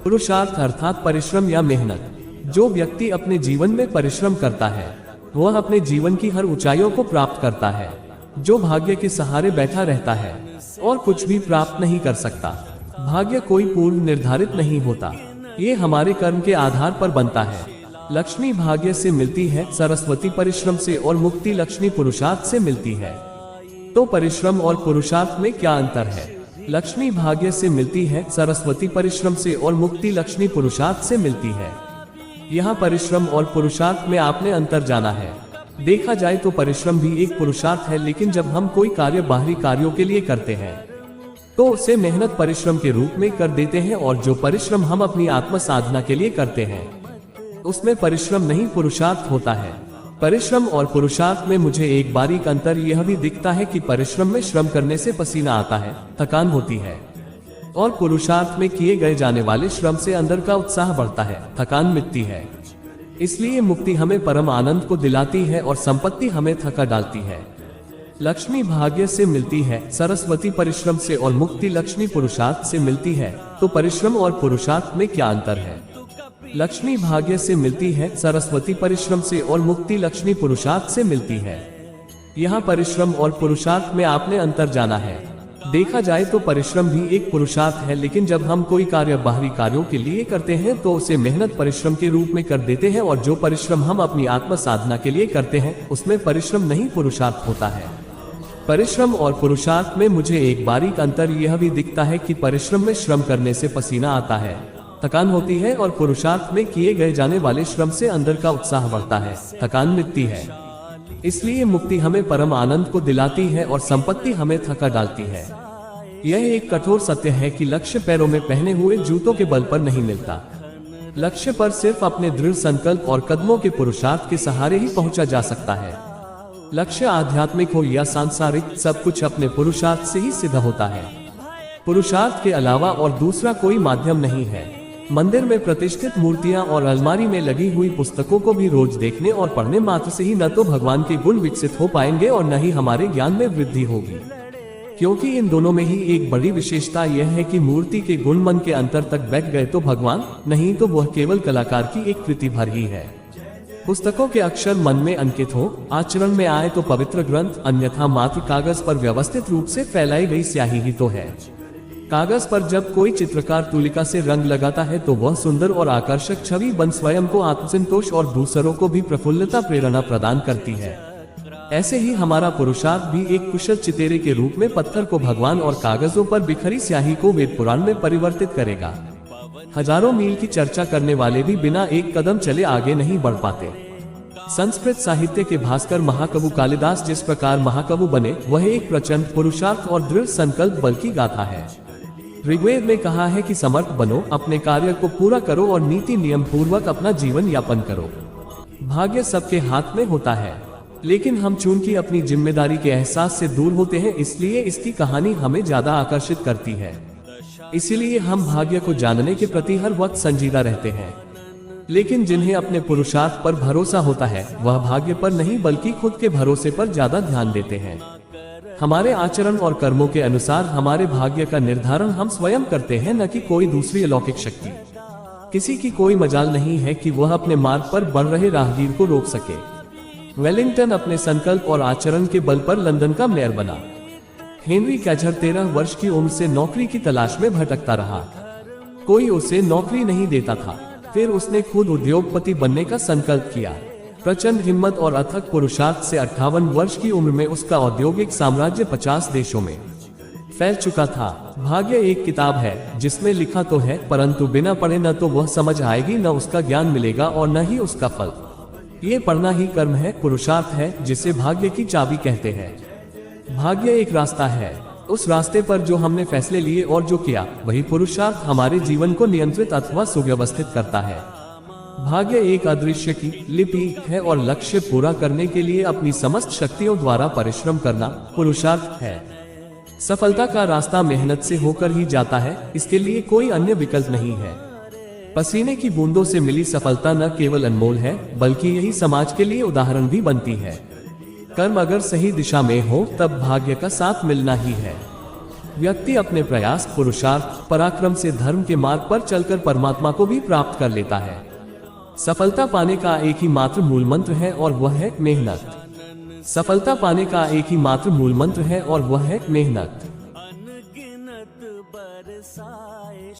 पुरुषार्थ अर्थात परिश्रम या मेहनत। जो व्यक्ति अपने जीवन में परिश्रम करता है वह अपने जीवन की हर ऊंचाइयों को प्राप्त करता है। जो भाग्य के सहारे बैठा रहता है और कुछ भी प्राप्त नहीं कर सकता। भाग्य कोई पूर्व निर्धारित नहीं होता, ये हमारे कर्म के आधार पर बनता है। लक्ष्मी भाग्य से मिलती है, सरस्वती परिश्रम से, और मुक्ति लक्ष्मी पुरुषार्थ से मिलती है। तो परिश्रम और पुरुषार्थ में क्या अंतर है? लक्ष्मी भाग्य से मिलती है, सरस्वती परिश्रम से, और मुक्ति लक्ष्मी पुरुषार्थ से मिलती है। यहाँ परिश्रम और पुरुषार्थ में आपने अंतर जाना है। देखा जाए तो परिश्रम भी एक पुरुषार्थ है, लेकिन जब हम कोई कार्य बाहरी कार्यों के लिए करते हैं तो उसे मेहनत परिश्रम के रूप में कर देते हैं, और जो परिश्रम हम अपनी आत्म साधना के लिए करते हैं उसमें परिश्रम नहीं पुरुषार्थ होता है। परिश्रम और पुरुषार्थ में मुझे एक बारीक अंतर यह भी दिखता है कि परिश्रम में श्रम करने से पसीना आता है, थकान होती है, और पुरुषार्थ में किए गए जाने वाले श्रम से अंदर का उत्साह बढ़ता है, थकान मिटती है। इसलिए मुक्ति हमें परम आनंद को दिलाती है और संपत्ति हमें थका डालती है। लक्ष्मी भाग्य से मिलती है, सरस्वती परिश्रम से, और मुक्ति लक्ष्मी पुरुषार्थ से मिलती है। तो परिश्रम और पुरुषार्थ में क्या अंतर है? लक्ष्मी भाग्य से मिलती है, सरस्वती परिश्रम से, और मुक्ति लक्ष्मी पुरुषार्थ से मिलती है। यहाँ परिश्रम और पुरुषार्थ में आपने अंतर जाना है। देखा जाए तो परिश्रम भी एक पुरुषार्थ है, लेकिन जब हम कोई कार्य बाहरी कार्यों के लिए करते हैं तो उसे मेहनत परिश्रम के रूप में कर देते हैं, और जो परिश्रम हम अपनी आत्म साधना के लिए करते हैं उसमें परिश्रम नहीं पुरुषार्थ होता है। परिश्रम और पुरुषार्थ में मुझे एक बारीक अंतर यह भी दिखता है कि परिश्रम में श्रम करने से पसीना आता है, थकान होती है, और पुरुषार्थ में किए गए जाने वाले श्रम से अंदर का उत्साह बढ़ता है, थकान मिटती है। इसलिए मुक्ति हमें परम आनंद को दिलाती है और संपत्ति हमें थका डालती है। यह एक कठोर सत्य है कि लक्ष्य पैरों में पहने हुए जूतों के बल पर नहीं मिलता। लक्ष्य पर सिर्फ अपने दृढ़ संकल्प और कदमों के पुरुषार्थ के सहारे ही पहुंचा जा सकता है। लक्ष्य आध्यात्मिक हो या सांसारिक, सब कुछ अपने पुरुषार्थ से ही सिद्ध होता है। पुरुषार्थ के अलावा और दूसरा कोई माध्यम नहीं है। मंदिर में प्रतिष्ठित मूर्तियां और अलमारी में लगी हुई पुस्तकों को भी रोज देखने और पढ़ने मात्र से ही न तो भगवान के गुण विकसित हो पाएंगे और न ही हमारे ज्ञान में वृद्धि होगी, क्योंकि इन दोनों में ही एक बड़ी विशेषता यह है कि मूर्ति के गुण मन के अंतर तक बैठ गए तो भगवान, नहीं तो वह केवल कलाकार की एक कृति भर ही है। पुस्तकों के अक्षर मन में अंकित हो, आचरण में आए तो पवित्र ग्रंथ, अन्यथा मात्र कागज पर व्यवस्थित रूप से फैलाई गई स्याही ही तो है। कागज पर जब कोई चित्रकार तुलिका से रंग लगाता है तो वह सुंदर और आकर्षक छवि बन स्वयं को आत्मसंतोष और दूसरों को भी प्रफुल्लता प्रेरणा प्रदान करती है। ऐसे ही हमारा पुरुषार्थ भी एक कुशल चितेरे के रूप में पत्थर को भगवान और कागजों पर बिखरी स्याही को वेद पुराण में परिवर्तित करेगा। हजारों मील की चर्चा करने वाले भी बिना एक कदम चले आगे नहीं बढ़ पाते। संस्कृत साहित्य के भास्कर महाकवि कालिदास जिस प्रकार महाकवि बने, वह एक प्रचंड पुरुषार्थ और दृढ़ संकल्प बल की गाथा है। ऋग्वेद में कहा है कि समर्थ बनो, अपने कार्य को पूरा करो और नीति नियम पूर्वक अपना जीवन यापन करो। भाग्य सबके हाथ में होता है, लेकिन हम चूंकि अपनी जिम्मेदारी के एहसास से दूर होते हैं, इसलिए इसकी कहानी हमें ज्यादा आकर्षित करती है। इसीलिए हम भाग्य को जानने के प्रति हर वक्त संजीदा रहते हैं। लेकिन जिन्हें अपने पुरुषार्थ पर भरोसा होता है वह भाग्य पर नहीं बल्कि खुद के भरोसे पर ज्यादा ध्यान देते हैं। हमारे आचरण और कर्मों के अनुसार हमारे भाग्य का निर्धारण हम स्वयं करते हैं, न कि कोई दूसरी अलौकिक शक्ति। किसी की कोई मजाल नहीं है कि वह अपने मार्ग पर बढ़ रहे राहगीर को रोक सके। वेलिंगटन अपने संकल्प और आचरण के बल पर लंदन का मेयर बना। हेनरी कैचर 13 वर्ष की उम्र से नौकरी की तलाश में भटकता रहा। कोई उसे नौकरी नहीं देता था। फिर उसने खुद उद्योगपति बनने का संकल्प किया। प्रचंड हिम्मत और अथक पुरुषार्थ से 58 वर्ष की उम्र में उसका औद्योगिक साम्राज्य 50 देशों में फैल चुका था। भाग्य एक किताब है जिसमें लिखा तो है, परंतु बिना पढ़े न तो वह समझ आएगी, न उसका ज्ञान मिलेगा और न ही उसका फल। ये पढ़ना ही कर्म है, पुरुषार्थ है, जिसे भाग्य की चाबी कहते हैं। भाग्य एक रास्ता है, उस रास्ते पर जो हमने फैसले लिए और जो किया वही पुरुषार्थ हमारे जीवन को नियंत्रित अथवा सुव्यवस्थित करता है। भाग्य एक अदृश्य की लिपि है और लक्ष्य पूरा करने के लिए अपनी समस्त शक्तियों द्वारा परिश्रम करना पुरुषार्थ है। सफलता का रास्ता मेहनत से होकर ही जाता है, इसके लिए कोई अन्य विकल्प नहीं है। पसीने की बूंदों से मिली सफलता न केवल अनमोल है बल्कि यही समाज के लिए उदाहरण भी बनती है। कर्म अगर सही दिशा में हो तब भाग्य का साथ मिलना ही है। व्यक्ति अपने प्रयास, पुरुषार्थ, पराक्रम से धर्म के मार्ग पर चलकर परमात्मा को भी प्राप्त कर लेता है। सफलता पाने का एक ही मात्र मूल मंत्र है और वह है मेहनत। सफलता पाने का एक ही मात्र मूल मंत्र है और वह है मेहनत।